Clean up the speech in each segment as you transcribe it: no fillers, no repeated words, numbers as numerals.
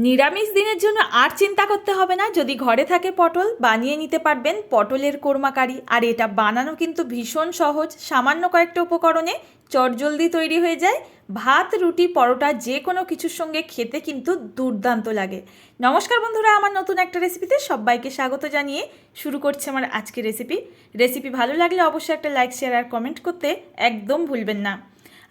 নিরামিষ দিনের জন্য আর চিন্তা করতে হবে না। যদি ঘরে থাকে পটল, বানিয়ে নিতে পারবেন পটলের কোরমা কারি। আর এটা বানানো কিন্তু ভীষণ সহজ, সামান্য কয়েকটা উপকরণে চটজলদি তৈরি হয়ে যায়। ভাত, রুটি, পরোটা যে কোনো কিছুর সঙ্গে খেতে কিন্তু দুর্দান্ত লাগে। নমস্কার বন্ধুরা, আমার নতুন একটা রেসিপিতে সবাইকে স্বাগত জানিয়ে শুরু করছে আমার আজকের রেসিপি ভালো লাগলে অবশ্যই একটা লাইক, শেয়ার আর কমেন্ট করতে একদম ভুলবেন না।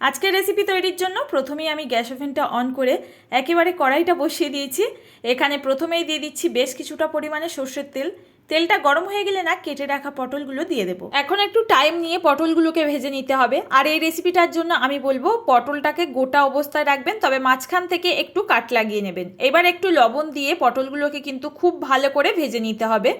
আজকের রেসিপি তৈরির জন্য প্রথমেই আমি গ্যাস ওভেনটা অন করে একেবারে কড়াইটা বসিয়ে দিয়েছি। এখানে প্রথমেই দিয়ে দিচ্ছি বেশ কিছুটা পরিমাণে সর্ষের তেল। তেলটা গরম হয়ে গেলে না কেটে রাখা পটলগুলো দিয়ে দেবো। এখন একটু টাইম নিয়ে পটলগুলোকে ভেজে নিতে হবে। আর এই রেসিপিটার জন্য আমি বলবো পটলটাকে গোটা অবস্থায় রাখবেন, তবে মাঝখান থেকে একটু কাট লাগিয়ে নেবেন। এবার একটু লবণ দিয়ে পটলগুলোকে কিন্তু খুব ভালো করে ভেজে নিতে হবে।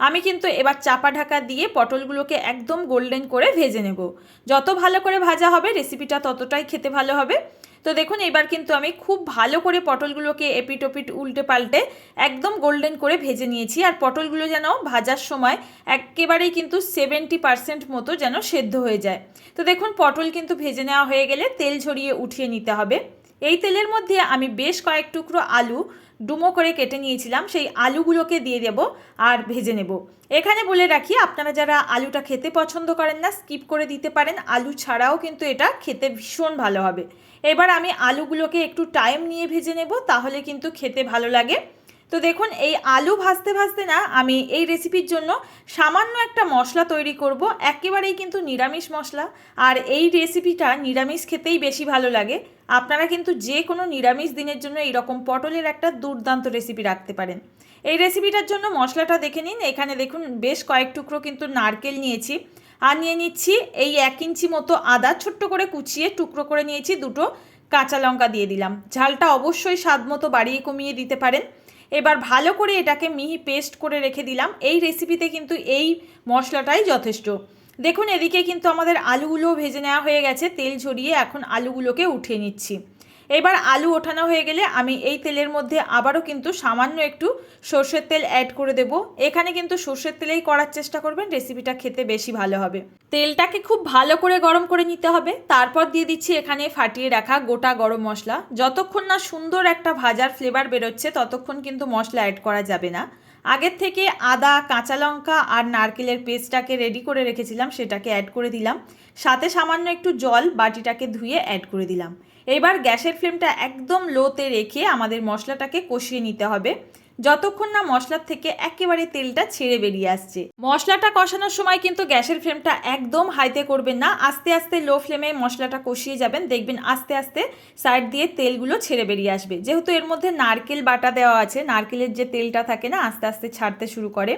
আমি কিন্তু এবার চাপা ঢাকা দিয়ে পটলগুলোকে একদম গোল্ডেন করে ভেজে নেব। যত ভালো করে ভাজা হবে রেসিপিটা ততটাই খেতে ভালো হবে। তো দেখুন, এবার কিন্তু আমি খুব ভালো করে পটলগুলোকে এপিট ওপিট উল্টে পাল্টে একদম গোল্ডেন করে ভেজে নিয়েছি। আর পটলগুলো যেন ভাজার সময় একেবারেই কিন্তু 70% মতো যেন সেদ্ধ হয়ে যায়। তো দেখুন, পটল কিন্তু ভেজে নেওয়া হয়ে গেলে তেল ঝরিয়ে উঠিয়ে নিতে হবে। এই তেলের মধ্যে আমি বেশ কয়েক টুকরো আলু ডুমো করে কেটে নিয়েছিলাম, সেই আলুগুলোকে দিয়ে দেব আর ভেজে নেব। এখানে বলে রাখি, আপনারা যারা আলুটা খেতে পছন্দ করেন না স্কিপ করে দিতে পারেন, আলু ছাড়াও কিন্তু এটা খেতে ভীষণ ভালো হবে। এবার আমি আলুগুলোকে একটু টাইম নিয়ে ভেজে নেব, তাহলে কিন্তু খেতে ভালো লাগে। তো দেখুন, এই আলু ভাজতে ভাজতে না আমি এই রেসিপির জন্য সামান্য একটা মশলা তৈরি করব, একেবারেই কিন্তু নিরামিষ মশলা। আর এই রেসিপিটা নিরামিষ খেতেই বেশি ভালো লাগে। আপনারা কিন্তু যে কোনো নিরামিষ দিনের জন্য এইরকম পটলের একটা দুর্দান্ত রেসিপি রাখতে পারেন। এই রেসিপিটার জন্য মশলাটা দেখে নিন। এখানে দেখুন বেশ কয়েক টুকরো কিন্তু নারকেল নিয়েছি। আর নিয়ে নিচ্ছি এই 1 ইঞ্চি মতো আদা ছোট্ট করে কুচিয়ে টুকরো করে নিয়েছি। দুটো কাঁচা লঙ্কা দিয়ে দিলাম। ঝালটা অবশ্যই স্বাদ মতো বাড়িয়ে কমিয়ে দিতে পারেন। এবার ভালো করে এটাকে মিহি পেস্ট করে রেখে দিলাম। এই রেসিপিতে কিন্তু এই মশলাটাই যথেষ্ট। দেখুন, এদিকে কিন্তু আমাদের আলুগুলো ভেজে নেওয়া হয়ে গেছে। তেল ঝরিয়ে এখন আলুগুলোকে উঠিয়ে নিচ্ছি। এবার আলু ওঠানো হয়ে গেলে আমি এই তেলের মধ্যে আবারও কিন্তু সামান্য একটু সর্ষের তেল অ্যাড করে দেব। এখানে কিন্তু সর্ষের তেলেই করার চেষ্টা করবেন, রেসিপিটা খেতে বেশি ভালো হবে। তেলটাকে খুব ভালো করে গরম করে নিতে হবে। তারপর দিয়ে দিচ্ছি এখানে ফাটিয়ে রাখা গোটা গরম মশলা। যতক্ষণ না সুন্দর একটা ভাজার ফ্লেভার বেরোচ্ছে ততক্ষণ কিন্তু মশলা অ্যাড করা যাবে না। আগের থেকে আদা, কাঁচা লঙ্কা আর নারকেলের পেস্টটাকে রেডি করে রেখেছিলাম, সেটাকে অ্যাড করে দিলাম। সাথে সামান্য একটু জল বাটিটাকে ধুয়ে অ্যাড করে দিলাম। এবার গ্যাসের ফ্লেমটা একদম লোতে রেখে আমাদের মশলাটাকে কষিয়ে নিতে হবে, যতক্ষণ না মশলার থেকে একেবারে তেলটা ছেড়ে বেরিয়ে আসছে। মশলাটা কষানোর সময় কিন্তু গ্যাসের ফ্লেমটা একদম হাইতে করবেন না, আস্তে আস্তে লো ফ্লেমে মশলাটা কষিয়ে যাবেন। দেখবেন আস্তে আস্তে সাইড দিয়ে তেলগুলো ছেড়ে বেরিয়ে আসবে। যেহেতু এর মধ্যে নারকেল বাটা দেওয়া আছে, নারকেলের যে তেলটা থাকে না আস্তে আস্তে ছাড়তে শুরু করে।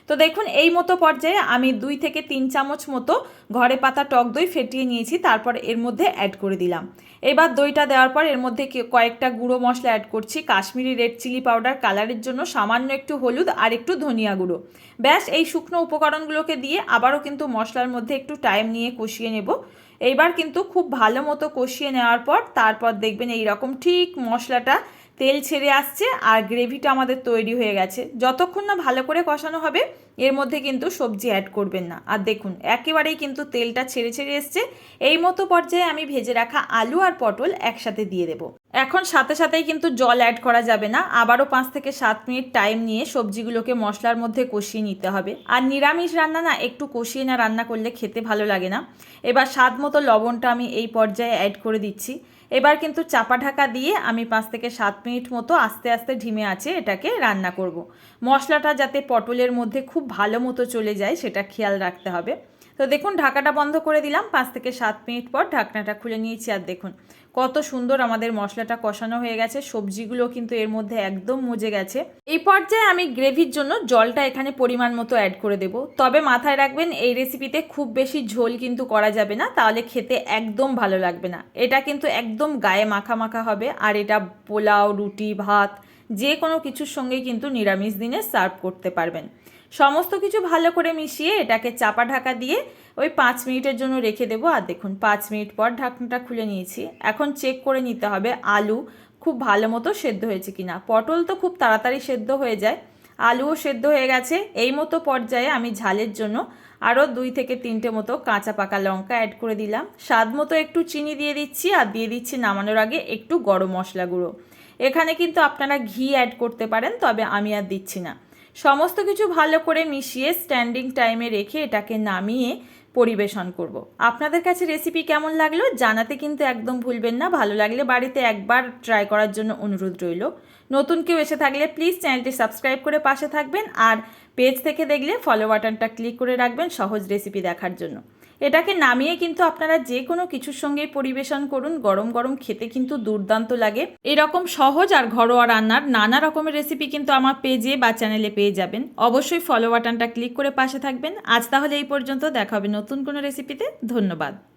তো দেখুন, এই মতো পর্যায়ে আমি 2 থেকে 3 চামচ মতো ঘরে পাতা টক দই ফেটিয়ে নিয়েছি, তারপর এর মধ্যে অ্যাড করে দিলাম। এবার দইটা দেওয়ার পর এর মধ্যে কয়েকটা গুঁড়ো মশলা অ্যাড করছি। কাশ্মীরি রেড চিলি পাউডার কালারের জন্য, সামান্য একটু হলুদ আর একটু ধনিয়া গুঁড়ো। ব্যাস, এই শুকনো উপকরণগুলোকে দিয়ে আবারও কিন্তু মশলার মধ্যে একটু টাইম নিয়ে কষিয়ে নেব। এইবার কিন্তু খুব ভালো মতো কষিয়ে নেওয়ার পর তারপর দেখবেন এই রকম ঠিক মশলাটা তেল ছেড়ে আসছে আর গ্রেভিটা আমাদের তৈরি হয়ে গেছে। যতক্ষণ না ভালো করে কষানো হবে এর মধ্যে কিন্তু সবজি অ্যাড করবেন না। আর দেখুন একেবারেই কিন্তু তেলটা ছেড়ে ছেড়ে এসছে। এই মতো পর্যায়ে আমি ভেজে রাখা আলু আর পটল একসাথে দিয়ে দেব। এখন সাথে সাথেই কিন্তু জল অ্যাড করা যাবে না, আবারও 5 থেকে 7 মিনিট টাইম নিয়ে সবজিগুলোকে মশলার মধ্যে কষিয়ে নিতে হবে। আর নিরামিষ রান্না না একটু কষিয়ে না রান্না করলে খেতে ভালো লাগে না। এবার স্বাদ মতো লবণটা আমি এই পর্যায়ে অ্যাড করে দিচ্ছি। এবার কিন্তু চাপা ঢাকা দিয়ে আমি 5 থেকে 7 মিনিট মতো আস্তে আস্তে ঢিমে আছে এটাকে রান্না করব। মশলাটা যাতে পটলের মধ্যে খুব ভালো মতো চলে যায় সেটা খেয়াল রাখতে হবে। তো দেখুন, ঢাকাটা বন্ধ করে দিলাম। 5 থেকে 7 মিনিট পর ঢাকনাটা খুলে নিয়েছি। আর দেখুন কত সুন্দর আমাদের মশলাটা কষানো হয়ে গেছে, সবজিগুলো কিন্তু এর মধ্যে একদম মজে গেছে। এই পর্যায়ে আমি গ্রেভির জন্য জলটা এখানে পরিমাণ মতো অ্যাড করে দেব। তবে মাথায় রাখবেন এই রেসিপিতে খুব বেশি ঝোল কিন্তু করা যাবে না, তাহলে খেতে একদম ভালো লাগবে না। এটা কিন্তু একদম গায়ে মাখা মাখা হবে। আর এটা পোলাও, রুটি, ভাত যে কোনো কিছুর সঙ্গেই কিন্তু নিরামিষ দিনে সার্ভ করতে পারবেন। সমস্ত কিছু ভালো করে মিশিয়ে এটাকে চাপা ঢাকা দিয়ে ওই 5 মিনিটের জন্য রেখে দেবো। আর দেখুন 5 মিনিট পর ঢাকনাটা খুলে নিয়েছি। এখন চেক করে নিতে হবে আলু খুব ভালো মতো সেদ্ধ হয়েছে কিনা। পটল তো খুব তাড়াতাড়ি সেদ্ধ হয়ে যায়, আলুও সেদ্ধ হয়ে গেছে। এই মতো পর্যায়ে আমি ঝালের জন্য আরও 2 থেকে 3টে মতো কাঁচা পাকা লঙ্কা অ্যাড করে দিলাম। স্বাদ মতো একটু চিনি দিয়ে দিচ্ছি আর দিয়ে দিচ্ছি নামানোর আগে একটু গরম মশলা গুঁড়ো। এখানে কিন্তু আপনারা ঘি অ্যাড করতে পারেন, তবে আমি আর দিচ্ছি না। সমস্ত কিছু ভালো করে মিশিয়ে স্ট্যান্ডিং টাইমে রেখে এটাকে নামিয়ে পরিবেশন করব। আপনাদের কাছে রেসিপি কেমন লাগলো জানাতে কিন্তু একদম ভুলবেন না। ভালো লাগলে বাড়িতে একবার ট্রাই করার জন্য অনুরোধ রইল। নতুন কেউ এসে থাকলে প্লিজ চ্যানেলটি সাবস্ক্রাইব করে পাশে থাকবেন, আর পেজ থেকে দেখলে ফলো বাটনটা ক্লিক করে রাখবেন সহজ রেসিপি দেখার জন্য। এটাকে নামিয়ে কিন্তু আপনারা যে কোনো কিছুর সঙ্গেই পরিবেশন করুন, গরম গরম খেতে কিন্তু দুর্দান্ত লাগে। এরকম সহজ আর ঘরোয়া রান্নার নানা রকমের রেসিপি কিন্তু আমার পেজে বা চ্যানেলে পেয়ে যাবেন। অবশ্যই ফলো বাটনটা ক্লিক করে পাশে থাকবেন। আজ তাহলে এই পর্যন্ত, দেখা হবে নতুন কোনো রেসিপিতে। ধন্যবাদ।